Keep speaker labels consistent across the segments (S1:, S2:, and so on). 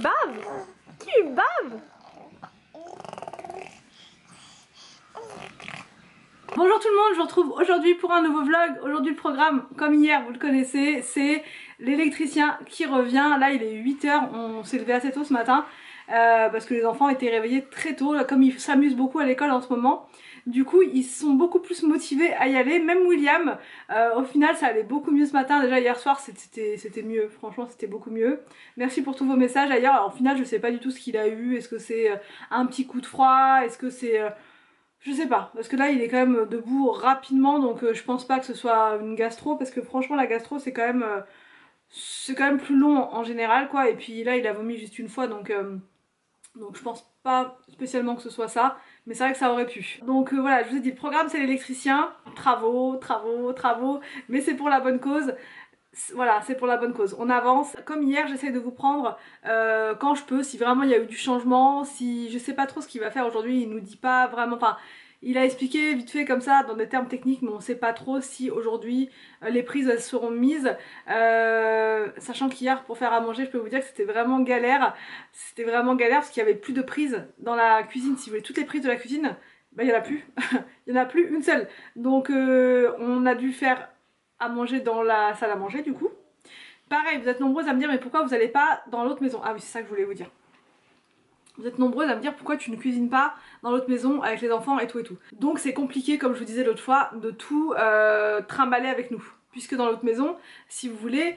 S1: baves? Tu baves? Bonjour tout le monde, je vous retrouve aujourd'hui pour un nouveau vlog. Aujourd'hui le programme, comme hier vous le connaissez, c'est l'électricien qui revient. Là il est 8 h, on s'est levé assez tôt ce matin parce que les enfants étaient réveillés très tôt. Comme ils s'amusent beaucoup à l'école en ce moment, du coup ils sont beaucoup plus motivés à y aller. Même William, au final ça allait beaucoup mieux ce matin. Déjà hier soir c'était mieux, franchement c'était beaucoup mieux. Merci pour tous vos messages d'ailleurs. Alors au final je sais pas du tout ce qu'il a eu. Est-ce que c'est un petit coup de froid? Est-ce que c'est... je sais pas, parce que là il est quand même debout rapidement, donc je pense pas que ce soit une gastro, parce que franchement la gastro c'est quand même plus long en général quoi, et puis là il a vomi juste une fois, donc je pense pas spécialement que ce soit ça, mais c'est vrai que ça aurait pu. Donc voilà, je vous ai dit le programme c'est l'électricien, travaux, mais c'est pour la bonne cause. Voilà, c'est pour la bonne cause. On avance. Comme hier, j'essaie de vous prendre quand je peux, si vraiment il y a eu du changement, si je sais pas trop ce qu'il va faire aujourd'hui, il nous dit pas vraiment, enfin, il a expliqué vite fait comme ça dans des termes techniques, mais on sait pas trop si aujourd'hui les prises elles seront mises. Sachant qu'hier, pour faire à manger, je peux vous dire que c'était vraiment galère. C'était vraiment galère parce qu'il y avait plus de prises dans la cuisine. Si vous voulez toutes les prises de la cuisine, bah, il y en a plus. Il y en a plus une seule. Donc on a dû faire à manger dans la salle à manger du coup. Pareil, vous êtes nombreuses à me dire mais pourquoi vous n'allez pas dans l'autre maison? Ah oui, c'est ça que je voulais vous dire. Vous êtes nombreuses à me dire pourquoi tu ne cuisines pas dans l'autre maison avec les enfants et tout et tout. Donc c'est compliqué, comme je vous disais l'autre fois, de tout trimballer avec nous. Puisque dans l'autre maison, si vous voulez,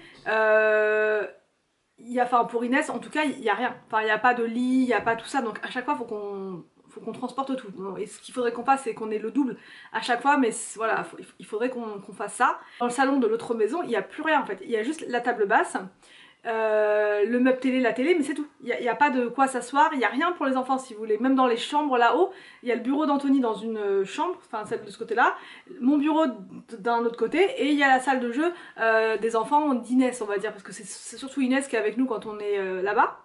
S1: enfin pour Inès en tout cas, il n'y a rien. Enfin il n'y a pas de lit, il n'y a pas tout ça. Donc à chaque fois, faut qu'on transporte tout. Bon, et ce qu'il faudrait qu'on fasse, c'est qu'on ait le double à chaque fois, mais voilà, il faudrait qu'on fasse ça. Dans le salon de l'autre maison, il n'y a plus rien en fait. Il y a juste la table basse, le meuble télé, la télé, mais c'est tout. Il n'y a pas de quoi s'asseoir, il n'y a rien pour les enfants si vous voulez. Même dans les chambres là-haut, il y a le bureau d'Anthony dans une chambre, enfin celle de ce côté-là, mon bureau d'un autre côté, et il y a la salle de jeu des enfants d'Inès, on va dire, parce que c'est surtout Inès qui est avec nous quand on est là-bas.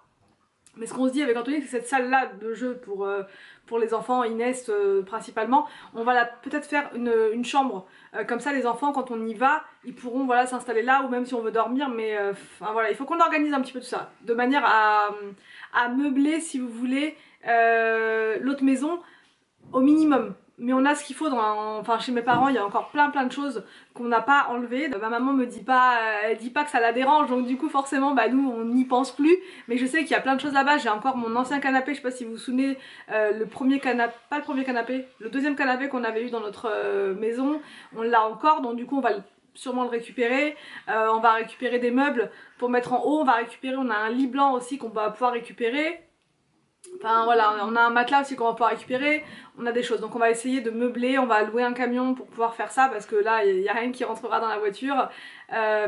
S1: Mais ce qu'on se dit avec Anthony, c'est que cette salle là de jeu pour les enfants, Inès principalement, on va peut-être faire une chambre. Comme ça les enfants quand on y va, ils pourront voilà, s'installer là, ou même si on veut dormir, mais enfin, voilà, il faut qu'on organise un petit peu tout ça. De manière à meubler, si vous voulez, l'autre maison au minimum. Mais on a ce qu'il faut enfin chez mes parents, il y a encore plein de choses qu'on n'a pas enlevées. Ma maman me dit pas, elle dit pas que ça la dérange, donc du coup forcément bah nous on n'y pense plus. Mais je sais qu'il y a plein de choses là-bas. J'ai encore mon ancien canapé, je sais pas si vous vous souvenez, le premier canapé, pas le premier canapé, le deuxième canapé qu'on avait eu dans notre maison, on l'a encore, donc du coup on va sûrement le récupérer. On va récupérer des meubles pour mettre en haut, on a un lit blanc aussi qu'on va pouvoir récupérer. Enfin voilà, on a un matelas aussi qu'on va pouvoir récupérer, on a des choses. Donc on va essayer de meubler, on va louer un camion pour pouvoir faire ça parce que là il n'y a rien qui rentrera dans la voiture.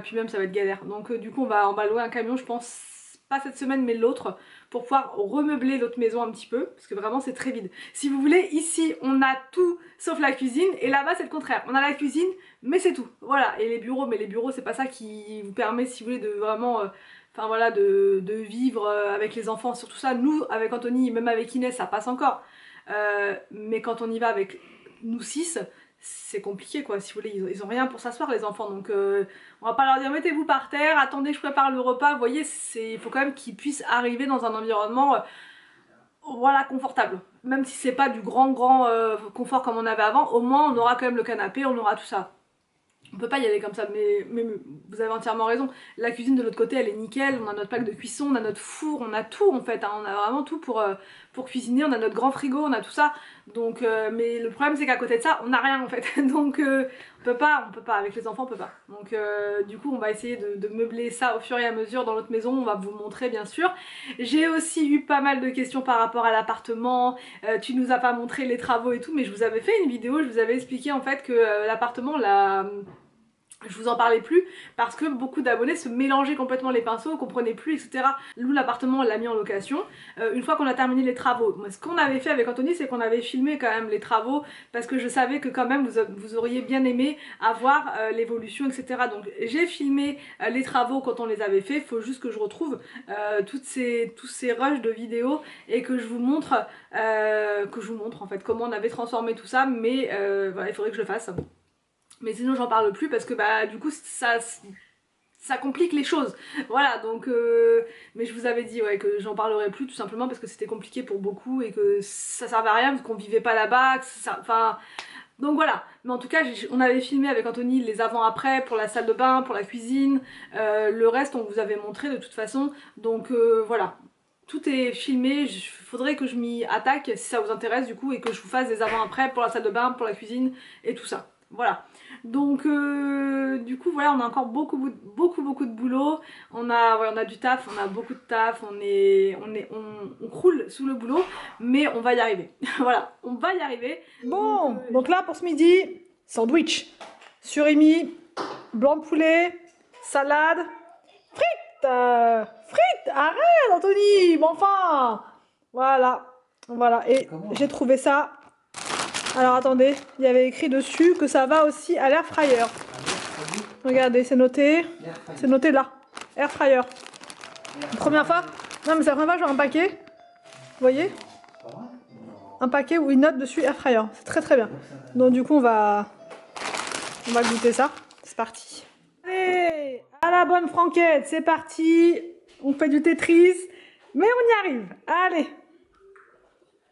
S1: Puis même ça va être galère. Donc du coup on va louer un camion, je pense pas cette semaine mais l'autre, pour pouvoir remeubler l'autre maison un petit peu, parce que vraiment c'est très vide. Si vous voulez, ici on a tout sauf la cuisine, et là-bas c'est le contraire. On a la cuisine mais c'est tout. Voilà, et les bureaux, mais les bureaux c'est pas ça qui vous permet si vous voulez de vraiment... enfin voilà, de vivre avec les enfants, surtout ça, nous avec Anthony, même avec Inès ça passe encore, mais quand on y va avec nous 6, c'est compliqué quoi, si vous voulez, ils ont rien pour s'asseoir les enfants, donc on va pas leur dire mettez-vous par terre, attendez je prépare le repas, vous voyez, il faut quand même qu'ils puissent arriver dans un environnement voilà, confortable, même si c'est pas du grand confort comme on avait avant, au moins on aura quand même le canapé, on aura tout ça. On peut pas y aller comme ça, mais vous avez entièrement raison. La cuisine de l'autre côté elle est nickel, on a notre plaque de cuisson, on a notre four, on a tout en fait, hein. On a vraiment tout pour cuisiner, on a notre grand frigo, on a tout ça. Donc, mais le problème c'est qu'à côté de ça, on n'a rien en fait. Donc on peut pas, avec les enfants on peut pas. Donc du coup on va essayer de meubler ça au fur et à mesure dans l'autre maison, on va vous montrer bien sûr. J'ai aussi eu pas mal de questions par rapport à l'appartement, tu nous as pas montré les travaux et tout, mais je vous avais fait une vidéo, je vous avais expliqué en fait que l'appartement, je vous en parlais plus parce que beaucoup d'abonnés se mélangeaient complètement les pinceaux, comprenaient plus, etc. Nous l'appartement on l'a mis en location une fois qu'on a terminé les travaux. Moi, ce qu'on avait fait avec Anthony c'est qu'on avait filmé quand même les travaux parce que je savais que quand même vous auriez bien aimé avoir l'évolution, etc. Donc j'ai filmé les travaux quand on les avait fait, faut juste que je retrouve tous ces rushs de vidéos et que je vous montre en fait comment on avait transformé tout ça, mais voilà, il faudrait que je le fasse. Mais sinon j'en parle plus parce que bah du coup ça ça complique les choses. Voilà, donc mais je vous avais dit ouais, que j'en parlerai plus tout simplement parce que c'était compliqué pour beaucoup et que ça servait à rien parce qu'on vivait pas là-bas, enfin donc voilà. Mais en tout cas on avait filmé avec Anthony les avant-après pour la salle de bain, pour la cuisine, le reste on vous avait montré de toute façon, donc voilà. Tout est filmé, il faudrait que je m'y attaque si ça vous intéresse du coup et que je vous fasse des avant-après pour la salle de bain, pour la cuisine et tout ça. Voilà. Donc du coup voilà, on a encore beaucoup de boulot, on a du taf, on a beaucoup de taf, on croule sous le boulot, mais on va y arriver. Voilà, on va y arriver. Bon, donc là pour ce midi, sandwich, surimi, blanc de poulet, salade, frites, frites, arrête Anthony, bon enfin, voilà, et j'ai trouvé ça. Alors attendez, il y avait écrit dessus que ça va aussi à l'air fryer. Regardez, c'est noté là, air fryer. Première fois, non mais c'est la première fois que je vois un paquet, vous voyez, un paquet où il note dessus air fryer, c'est très très bien. Donc du coup on va goûter ça, c'est parti. Allez, à la bonne franquette, c'est parti, on fait du Tetris, mais on y arrive,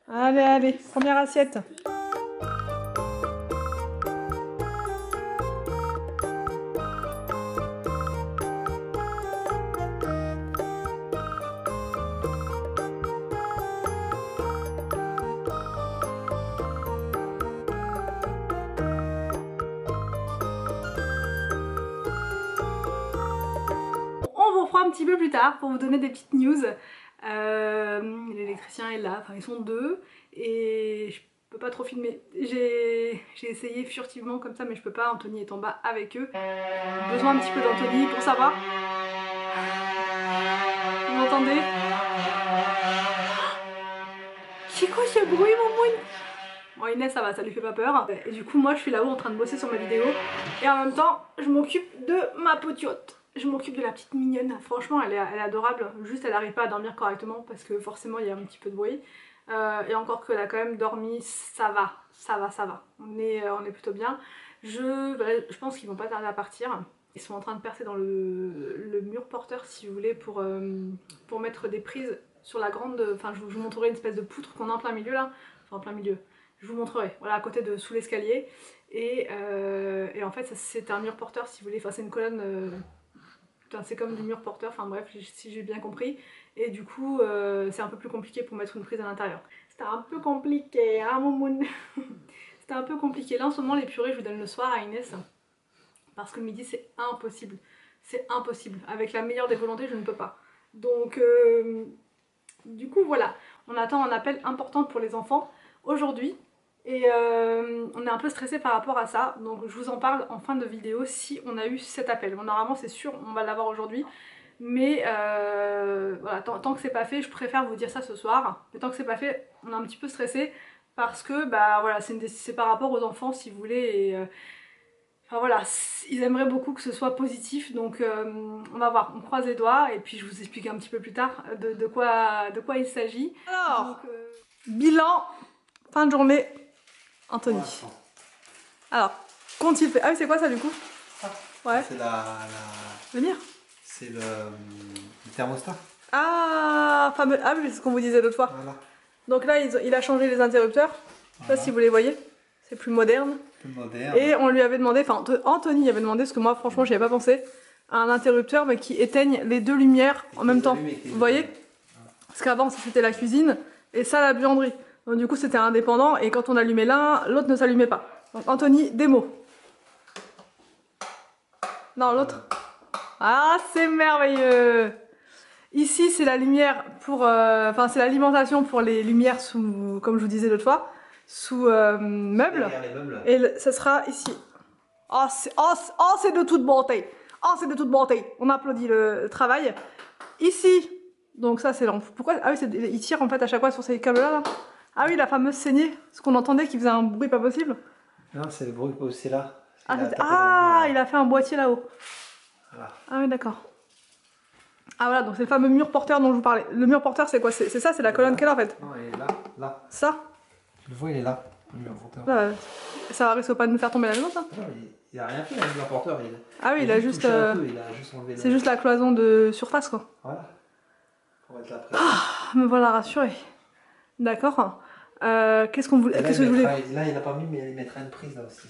S1: allez, première assiette. Un petit peu plus tard pour vous donner des petites news. L'électricien est là, enfin ils sont deux et je peux pas trop filmer. J'ai essayé furtivement comme ça mais je peux pas, Anthony est en bas avec eux. J'ai besoin un petit peu d'Anthony pour savoir. Vous m'entendez? C'est quoi ce bruit mon moune? Bon Inès ça va, ça lui fait pas peur. Et du coup moi je suis là-haut en train de bosser sur ma vidéo et en même temps je m'occupe de ma potiote. Je m'occupe de la petite mignonne, franchement elle est adorable, juste elle n'arrive pas à dormir correctement parce que forcément il y a un petit peu de bruit. Et encore qu'elle a quand même dormi, ça va. On est plutôt bien. Je pense qu'ils vont pas tarder à partir. Ils sont en train de percer dans le mur porteur si vous voulez pour mettre des prises sur la grande... Enfin je vous montrerai une espèce de poutre qu'on a en plein milieu là. Enfin en plein milieu. Je vous montrerai, voilà à côté de sous l'escalier. Et en fait c'est un mur porteur si vous voulez, enfin c'est une colonne... c'est comme des murs porteurs, enfin bref, si j'ai bien compris. Et du coup, c'est un peu plus compliqué pour mettre une prise à l'intérieur. C'était un peu compliqué, hein, Momoun. C'était un peu compliqué. Là, en ce moment, les purées, je vous donne le soir à Inès. Parce que le midi, c'est impossible. C'est impossible. Avec la meilleure des volontés, je ne peux pas. Donc, du coup, voilà. On attend un appel important pour les enfants aujourd'hui. Et on est un peu stressé par rapport à ça, donc je vous en parle en fin de vidéo si on a eu cet appel. Bon, normalement c'est sûr, on va l'avoir aujourd'hui, mais voilà, tant que c'est pas fait, je préfère vous dire ça ce soir. Mais tant que c'est pas fait, on est un petit peu stressé parce que bah voilà, c'est par rapport aux enfants si vous voulez. Et, enfin voilà, ils aimeraient beaucoup que ce soit positif, donc on va voir, on croise les doigts et puis je vous explique un petit peu plus tard de quoi il s'agit. Alors, bilan, fin de journée. Anthony. Alors, qu'ont-ils fait? Ah oui, c'est quoi ça du coup? Ouais. C'est la... Lumière.
S2: C'est le thermostat.
S1: Ah, fameux. Ah oui, c'est ce qu'on vous disait l'autre fois. Voilà. Donc là, il a changé les interrupteurs. Je sais pas si vous les voyez. C'est plus moderne. Et on lui avait demandé, enfin Anthony avait demandé, parce que moi franchement j'y avais pas pensé, à un interrupteur mais qui éteigne les deux lumières en même temps. Vous voyez? Parce qu'avant c'était la cuisine et ça la buanderie. Donc du coup c'était indépendant et quand on allumait l'un, l'autre ne s'allumait pas. Donc Anthony, démo. Non, l'autre. Ah, c'est merveilleux. Ici c'est la lumière pour... Enfin c'est l'alimentation pour les lumières sous, comme je vous disais l'autre fois, sous meubles. Et ça sera ici. Oh c'est de toute beauté. Oh c'est de toute beauté. On applaudit le travail. Ici, donc ça c'est l'ampoule. Pourquoi? Ah oui, il tire en fait à chaque fois sur ces câbles là. Ah oui, la fameuse saignée, ce qu'on entendait qui faisait un bruit pas possible.
S2: Non, c'est le bruit c'est là.
S1: Il a fait un boîtier là-haut. Voilà. Ah oui, d'accord. Ah voilà, donc c'est le fameux mur porteur dont je vous parlais. Le mur porteur, c'est quoi? C'est ça, c'est la colonne qu'elle a en fait.
S2: Non, elle est là.
S1: Ça?
S2: Tu le vois, il est là. Le porteur.
S1: Là, ça risque pas de nous faire tomber la maison, ça.
S2: Non, il a rien fait avec l'importeur.
S1: Ah oui, il a juste.
S2: touché un peu, il a juste enlevé
S1: C'est juste la cloison de surface, quoi.
S2: Voilà. Pour mettre la pression.
S1: Me voilà rassurée. D'accord. Qu'est-ce qu'on voulait. Qu'est-ce que je voulais.
S2: Là, il a pas mis, mais il mettra une prise là aussi.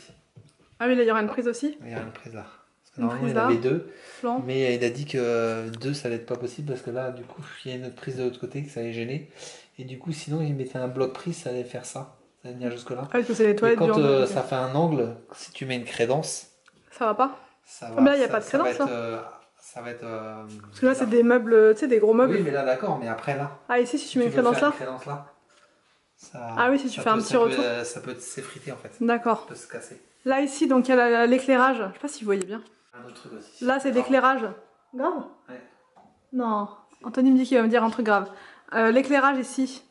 S1: Ah oui, là, il y aura une prise aussi.
S2: Il y a une prise là. Parce que
S1: Une
S2: normalement,
S1: prise
S2: il
S1: là.
S2: avait deux.
S1: Plan.
S2: Mais il a dit que deux, ça allait être pas possible parce que là, du coup, il y a une autre prise de l'autre côté que ça allait gêner. Et du coup, sinon, il mettait un bloc prise, ça allait faire ça. Ça allait venir jusque-là.
S1: Ah, parce que c'est les
S2: Et
S1: toilettes
S2: quand
S1: du hangar, ok.
S2: ça fait un angle, si tu mets une crédence,
S1: Ça va pas.
S2: ça
S1: Ah,
S2: va.
S1: mais là, il n'y a
S2: ça-
S1: pas de
S2: ça va
S1: crédence,
S2: être, ça va être.
S1: Parce que là, c'est des meubles, tu sais, des gros meubles.
S2: Oui, mais là, d'accord, mais après là.
S1: Ah, ici, si tu mets une
S2: veux
S1: crédence
S2: faire
S1: là.
S2: une crédence là, ça,
S1: Ah oui, si tu
S2: ça
S1: fais un
S2: peut-
S1: petit
S2: ça peut-
S1: retour.
S2: Ça peut s'effriter en fait.
S1: D'accord.
S2: Ça peut se casser.
S1: Là, ici, donc, il y a l'éclairage. Je sais pas si vous voyez bien.
S2: Un autre truc aussi.
S1: Là, c'est l'éclairage. Grave?
S2: Ouais.
S1: Non. Anthony me dit qu'il va me dire un truc grave. L'éclairage ici.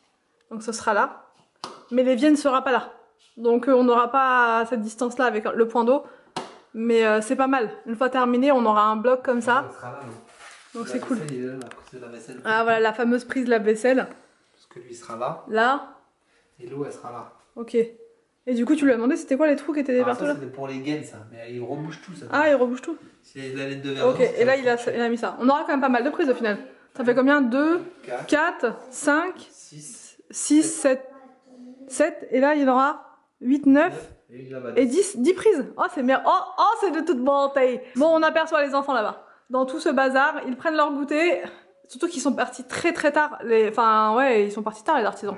S1: Donc, ce sera là. Mais l'évier ne sera pas là. Donc, on n'aura pas cette distance-là avec le point d'eau. Mais c'est pas mal. Une fois terminé, on aura un bloc comme ça.
S2: Ça sera là, non.
S1: Donc,
S2: La
S1: c'est cool.
S2: vaisselle, il est là, la prise de la vaisselle.
S1: Ah, voilà, la fameuse prise de la vaisselle.
S2: Parce que lui il sera là
S1: Là.
S2: et l'eau elle sera là.
S1: Ok. Et du coup, tu lui as demandé c'était quoi les trous qui étaient
S2: Alors
S1: partout
S2: ça
S1: là?
S2: c'était pour les gaines ça, mais il rebouche tout ça.
S1: Ah, il rebouge tout.
S2: C'est la laine de verre.
S1: Ok, et là, il a mis ça. On aura quand même pas mal de prises au final. Ça fait combien? 2,
S2: 4,
S1: 4, 5,
S2: 6,
S1: 6, 7, et là il y en aura 8, 9
S2: et là-bas.
S1: et 10 prises. Oh c'est mer... oh c'est de toute bonté. Bon, on aperçoit les enfants là-bas. Dans tout ce bazar, ils prennent leur goûter. Surtout qu'ils sont partis très très tard. Enfin ouais, ils sont partis tard les artisans.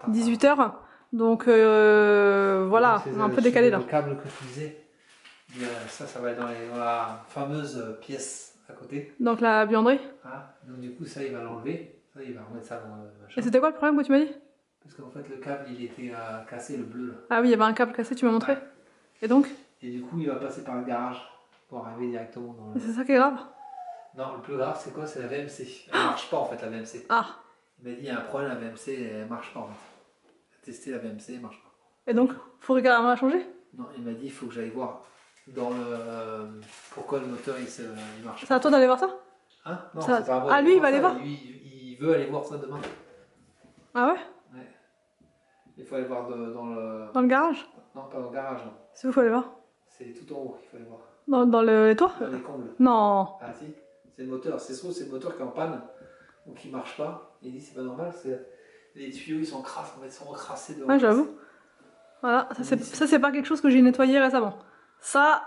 S1: 18 h. Donc voilà, on est un peu décalé là.
S2: Le câble que tu disais, ça va être dans la fameuse pièce à côté.
S1: Donc la buanderie.
S2: Ah, donc du coup ça il va l'enlever. Ça il va remettre ça dans le machin.
S1: Et c'était quoi le problème que tu m'as dit?
S2: Parce qu'en fait le câble il était cassé, le bleu là.
S1: Ah oui, il y avait un câble cassé, tu m'as montré. Et donc?
S2: Et du coup il va passer par le garage pour arriver directement dans le...
S1: C'est ça qui est grave.
S2: Non, le plus grave c'est quoi? C'est la VMC. Elle marche pas en fait la VMC.
S1: Ah.
S2: Il m'a dit il y a un problème, la VMC elle marche pas en fait. Il a testé la VMC, elle marche pas.
S1: Et donc, faut carrément la changer?
S2: Non, il m'a dit il faut que j'aille voir dans le... pourquoi le moteur il marche
S1: C'est
S2: pas.
S1: à toi d'aller voir ça?
S2: Hein? Non,
S1: Ça-
S2: c'est pas vrai.
S1: Ah, lui, il va aller
S2: Ça,
S1: voir?
S2: il veut aller voir ça demain.
S1: Ah ouais?
S2: Ouais. Il faut aller voir dans le...
S1: Dans le garage?
S2: Non, pas dans le garage. Non.
S1: C'est où il faut aller voir?
S2: C'est tout en haut qu'il faut aller voir.
S1: Dans les toits?
S2: Dans les combles.
S1: Non.
S2: Ah si, c'est le moteur. C'est le moteur qui est en panne. Donc il marche pas. Il dit c'est pas normal. Les tuyaux ils sont crassés. En fait, ils sont encrassés devant.
S1: Ouais, j'avoue. Voilà, ça c'est pas quelque chose que j'ai nettoyé récemment. Ça,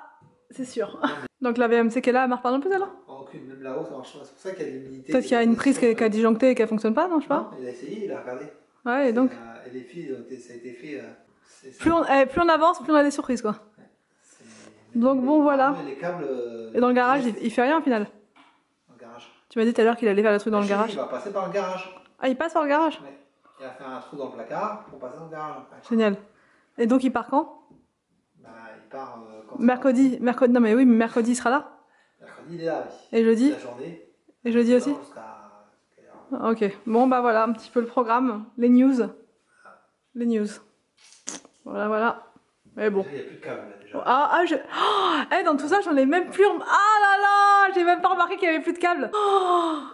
S1: c'est sûr. Donc la VMC qui est là, elle marche pas non plus alors?
S2: Aucune, même là-haut ça marche pas. C'est pour ça qu'il y a de l'humidité.
S1: Peut-être qu'il y a une prise qui a disjoncté et qu'elle fonctionne pas, non, je sais pas.
S2: Non, il a essayé, il a regardé.
S1: Ouais, et donc
S2: Et les fils, ça a été fait.
S1: plus on avance, plus on a des surprises quoi. Donc bon, voilà.
S2: Les câbles.
S1: Et dans le garage, il fait rien au final.
S2: Dans le garage.
S1: Tu m'as dit tout à l'heure qu'il allait faire le truc dans le
S2: Chez lui,
S1: garage.
S2: Il va passer par le garage.
S1: Ah, il passe par le garage?
S2: Ouais. Il va faire un trou dans le placard pour passer dans le garage après.
S1: Génial. Et donc il part quand?
S2: Bah, il part quand
S1: Mercredi, non mais oui, mais mercredi il sera là.
S2: Mercredi, il est là, oui.
S1: Et jeudi?
S2: La journée.
S1: Et jeudi aussi?
S2: Non, jusqu'à-
S1: Ok, bon bah voilà un petit peu le programme, les news. Les news. Voilà, voilà. Mais bon.
S2: Déjà, il n'y a plus de câble là déjà.
S1: Dans tout ça, j'en ai même plus. Ah là là, j'ai même pas remarqué qu'il y avait plus de câbles.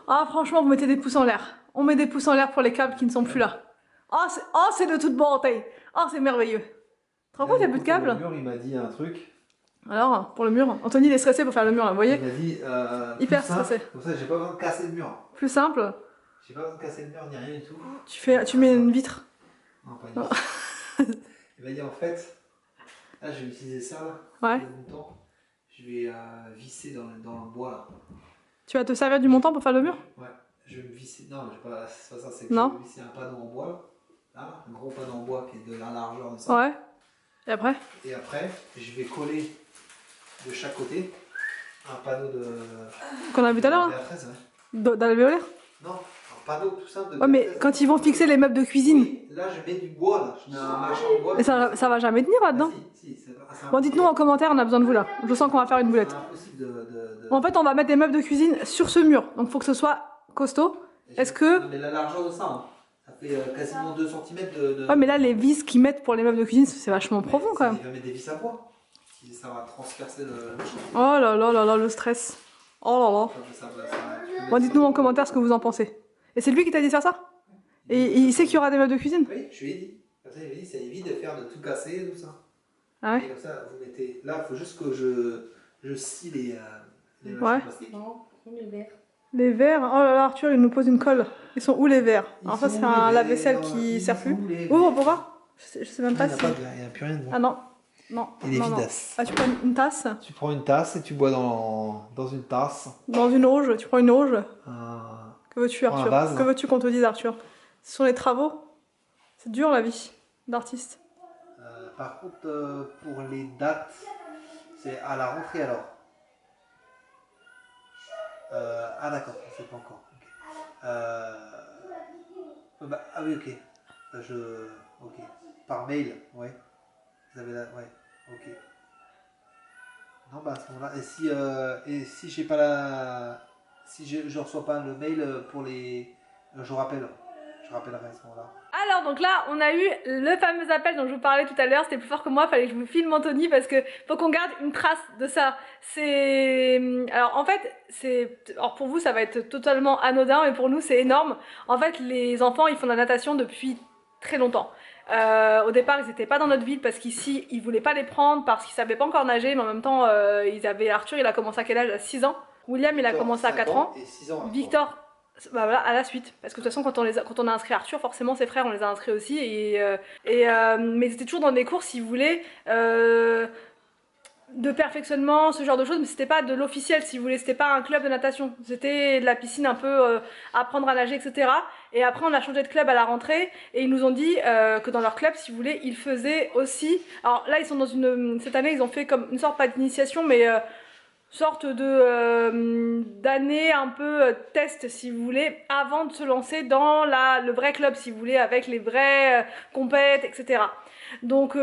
S1: Ah, franchement, vous mettez des pouces en l'air. On met des pouces en l'air pour les câbles qui ne sont plus là. C'est de toute bonté. Oh, c'est merveilleux. Tu te rends compte, il n'y a plus de câbles?
S2: Le mur, il m'a dit un truc.
S1: Alors, pour le mur, Anthony il est stressé pour faire le mur là, vous voyez?
S2: Il m'a dit.
S1: Hyper
S2: plus simple.
S1: stressé.
S2: Comme ça, j'ai pas besoin de casser le mur.
S1: Plus simple,
S2: J'ai pas besoin de casser le mur ni rien du tout.
S1: tu mets une vitre.
S2: Non, pas une vitre. Il m'a dit en fait. Là, je vais utiliser ça là.
S1: Ouais.
S2: Le montant. Je vais visser dans le bois là.
S1: Tu vas te servir du montant pour faire le mur?
S2: Ouais. Je vais me visser. Non, c'est pas ça. C'est que
S1: Non.
S2: je vais visser un panneau en bois. Là, un gros panneau en bois qui est de la largeur de ça.
S1: Ouais. Et après?
S2: Et après, je vais coller de chaque côté un panneau de.
S1: Qu'on a vu tout à l'heure là?
S2: BA13, ouais.
S1: D'alvéolaire?
S2: Non, un panneau tout simple de
S1: Ouais, mais
S2: BA13.
S1: quand ils vont fixer les meubles de cuisine,
S2: Oui, là, je mets du bois, là. Je mets un machin en bois.
S1: et ça va jamais tenir là-dedans?
S2: Si, c'est
S1: Bon, dites-nous en commentaire, on a besoin de vous là. Je sens qu'on va faire une boulette.
S2: C'est impossible de...
S1: En fait, on va mettre des meubles de cuisine sur ce mur, donc faut que ce soit costaud. Est-ce que...
S2: Non, mais la largeur de ça, hein, ça fait quasiment 2 cm de...
S1: Ouais, mais là, les vis qu'ils mettent pour les meubles de cuisine, c'est vachement profond quand même.
S2: Il va mettre des vis à bois. Ça va transpercer le...
S1: Oh là là là là, le stress. Oh là là. Bon, dites-nous en commentaire ce que vous en pensez. Et c'est lui qui t'a dit de faire ça? Et il sait qu'il y aura des meubles de cuisine?
S2: Oui, je lui ai dit. Comme ça, il me dit, ça évite de faire de tout casser, tout ça.
S1: Ah ouais.
S2: Et comme ça, vous mettez. Là, il faut juste que je scie les machins
S1: Ouais.
S2: plastiques.
S3: Non, les verres.
S1: Les verres, oh là là, Arthur, il nous pose une colle. Ils sont où les verres? Alors ça, c'est un lave-vaisselle qui
S2: Ils
S1: sert
S2: sont
S1: plus.
S2: où, les
S1: Ouvre
S2: verres
S1: pour voir. Je sais même
S2: Il
S1: pas
S2: n'y a
S1: si...
S2: pas de verre, il n'y a plus rien dedans.
S1: Ah non, non,
S2: Il est
S1: non, non.
S2: vidasse.
S1: Ah, tu prends une tasse?
S2: Tu prends une tasse et tu bois dans une tasse.
S1: Dans une auge, tu prends une auge.
S2: Un-
S1: Que veux-tu,
S2: Prends un
S1: Arthur?
S2: vase.
S1: Que veux-tu qu'on te dise, Arthur? Ce sont les travaux. C'est dur, la vie d'artiste.
S2: Par contre, pour les dates, c'est à la rentrée alors. Ah d'accord, on ne sait pas encore. Ok. Ah oui, ok. Ok. Par mail, ouais. Vous avez la... Ouais, ok. Non, bah à ce moment-là, et si j'ai pas la... Si je reçois pas le mail pour les... Je rappelle. Je rappellerai à ce moment-là.
S1: Alors donc là on a eu le fameux appel dont je vous parlais tout à l'heure, c'était plus fort que moi, fallait que je vous filme Anthony parce que faut qu'on garde une trace de ça. C'est... Alors en fait, alors pour vous ça va être totalement anodin mais pour nous c'est énorme. En fait les enfants ils font de la natation depuis très longtemps. Au départ ils n'étaient pas dans notre ville parce qu'ici ils voulaient pas les prendre parce qu'ils savaient pas encore nager, mais en même temps Arthur il a commencé à quel âge? À 6 ans. William il a commencé à 4 ans.
S2: Et 6 ans.
S1: Victor, bah voilà, à la suite. Parce que de toute façon, quand on a inscrit Arthur, forcément ses frères, on les a inscrits aussi. Mais c'était toujours dans des cours, si vous voulez, de perfectionnement, ce genre de choses. Mais c'était pas de l'officiel, si vous voulez. C'était pas un club de natation. C'était de la piscine un peu, apprendre à nager, etc. Et après, on a changé de club à la rentrée. Et ils nous ont dit que dans leur club, si vous voulez, ils faisaient aussi... Alors là, ils sont dans cette année, ils ont fait comme une sorte, pas d'initiation, mais... sorte de d'année un peu test si vous voulez avant de se lancer dans le vrai club si vous voulez avec les vrais compètes etc. Donc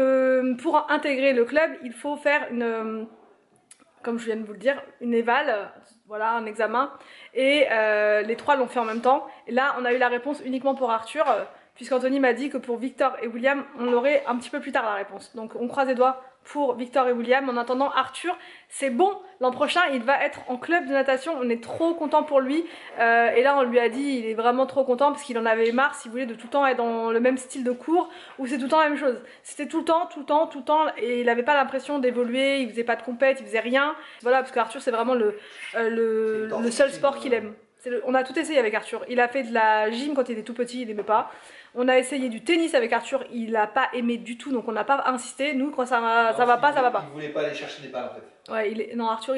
S1: pour intégrer le club il faut faire une comme je viens de vous le dire une éval, voilà un examen et les trois l'ont fait en même temps et là on a eu la réponse uniquement pour Arthur puisqu'Anthony m'a dit que pour Victor et William on l'aurait un petit peu plus tard la réponse, donc on croise les doigts pour Victor et William. En attendant Arthur, c'est bon, l'an prochain il va être en club de natation, on est trop content pour lui et là on lui a dit, il est vraiment trop content parce qu'il en avait marre si vous voulez de tout le temps être dans le même style de cours où c'est tout le temps la même chose, c'était tout le temps et il avait pas l'impression d'évoluer, il faisait pas de compète, il faisait rien, voilà parce qu'Arthur c'est vraiment le seul sport qu'il aime. On a tout essayé avec Arthur, il a fait de la gym quand il était tout petit, il aimait pas. On a essayé du tennis avec Arthur, il a pas aimé du tout, donc on n'a pas insisté. Nous, quand ça va pas, ça va pas.
S2: Il voulait pas aller chercher des balles en fait.
S1: Ouais, non, Arthur,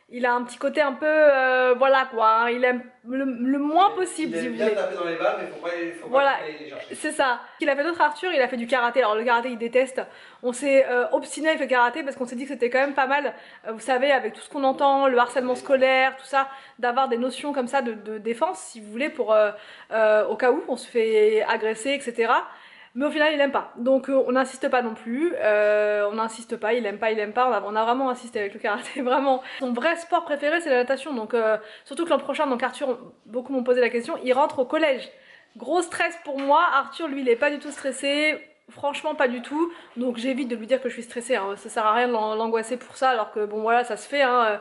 S1: il a un petit côté un peu, voilà quoi, hein, il aime le moins possible,
S2: il
S1: si
S2: aime
S1: vous
S2: bien
S1: voulez.
S2: taper dans les balles, mais faut
S1: Voilà,
S2: pas aller les chercher.
S1: c'est ça. Il a fait d'autres Arthur, il a fait du karaté. Alors le karaté, il déteste. On s'est obstiné avec le karaté parce qu'on s'est dit que c'était quand même pas mal, vous savez, avec tout ce qu'on entend, le harcèlement scolaire, tout ça, d'avoir des notions comme ça de défense, si vous voulez, pour au cas où on se fait agresser, etc. Mais au final il aime pas, donc on n'insiste pas non plus, on n'insiste pas, il aime pas, on a vraiment insisté avec le karaté, vraiment. Son vrai sport préféré c'est la natation, donc surtout que l'an prochain, donc Arthur, beaucoup m'ont posé la question, il rentre au collège. Gros stress pour moi, Arthur lui il est pas du tout stressé, franchement pas du tout, donc j'évite de lui dire que je suis stressée, hein. Ça sert à rien de l'angoisser pour ça alors que bon voilà ça se fait, hein.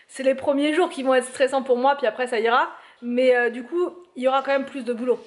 S1: C'est les premiers jours qui vont être stressants pour moi puis après ça ira, mais du coup il y aura quand même plus de boulot.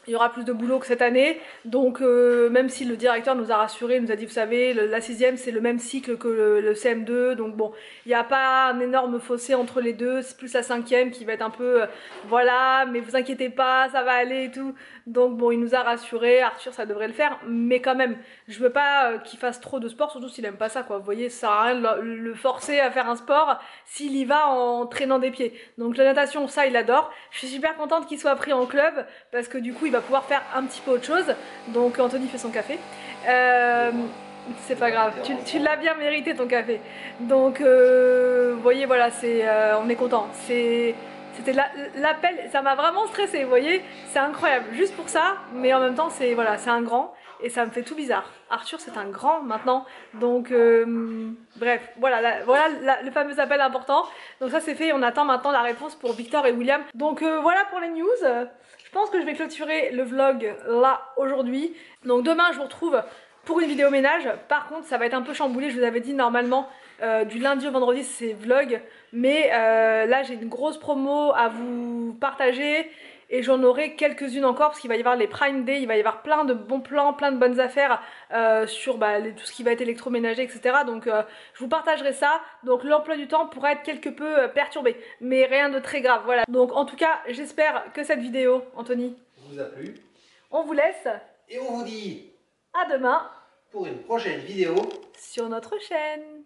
S1: Il y aura plus de boulot que cette année, donc même si le directeur nous a rassuré, nous a dit vous savez la 6e c'est le même cycle que le CM2, donc bon il n'y a pas un énorme fossé entre les deux, c'est plus la 5e qui va être un peu voilà mais vous inquiétez pas ça va aller et tout, donc bon il nous a rassuré, Arthur ça devrait le faire, mais quand même je veux pas qu'il fasse trop de sport, surtout s'il aime pas ça quoi, vous voyez ça sert à rien de le forcer à faire un sport s'il y va en traînant des pieds, donc la natation ça il adore, je suis super contente qu'il soit pris en club parce que du coup il va pouvoir faire un petit peu autre chose. Donc Anthony fait son café. C'est pas grave, tu l'as bien mérité ton café. Donc vous voyez voilà, on est content. C'était l'appel, ça m'a vraiment stressé, vous voyez, c'est incroyable, juste pour ça, mais en même temps c'est voilà, c'est un grand et ça me fait tout bizarre. Arthur c'est un grand maintenant, donc bref, voilà, le fameux appel important. Donc ça c'est fait, on attend maintenant la réponse pour Victor et William. Donc voilà pour les news. Je pense que je vais clôturer le vlog là aujourd'hui. Donc demain je vous retrouve pour une vidéo ménage. Par contre ça va être un peu chamboulé, je vous avais dit normalement du lundi au vendredi c'est vlog. Mais là j'ai une grosse promo à vous partager. et j'en aurai quelques-unes encore parce qu'il va y avoir les Prime Day, il va y avoir plein de bons plans, plein de bonnes affaires sur tout ce qui va être électroménager, etc. Donc je vous partagerai ça. Donc l'emploi du temps pourrait être quelque peu perturbé, mais rien de très grave, voilà. Donc en tout cas, j'espère que cette vidéo, Anthony,
S2: vous a plu.
S1: On vous laisse.
S2: Et on vous dit
S1: à demain
S2: pour une prochaine vidéo
S1: sur notre chaîne.